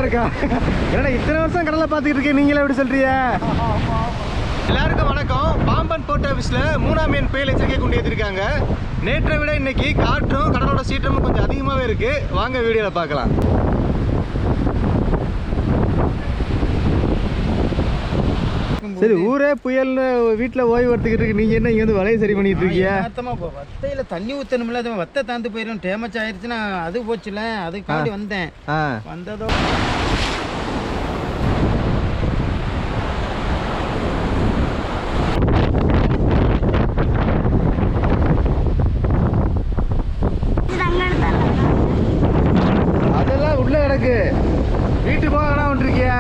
இருக்கா? என்னடா இத்தனை வருஷம் கடலை பார்த்துக்கிட்டு இருக்கேன், நீங்களே எப்படி சொல்றீங்க? எல்லாருக்கும் வணக்கம். பாம்பன் போர்ட் ஆஃபீஸில் 3ஆம் எண் புயல் எச்சரிக்கை கொண்டு ஏற்றிருக்காங்க. நேற்றை விட இன்னைக்கு காற்றும் கடலோட சீற்றமும் கொஞ்சம் அதிகமாகவே இருக்கு. வாங்க வீடியோவில் பார்க்கலாம். சரி, ஊரே புயல்னு வீட்டில் ஓய்வு எடுத்துக்கிட்டு இருக்கு, நீங்க என்ன இங்கே வந்து வலையை சரி பண்ணிட்டு இருக்கீங்க? வத்தையில தண்ணி ஊற்றணும்ல, அது வத்தை தாந்து போயிடும், டேமேஜ் ஆயிடுச்சுன்னா அது போச்சுல, அதுக்காண்டி வந்தேன். வந்ததோ அதெல்லாம் உள்ள கிடக்கு, வீட்டு போக வேணா வந்துருக்கியா?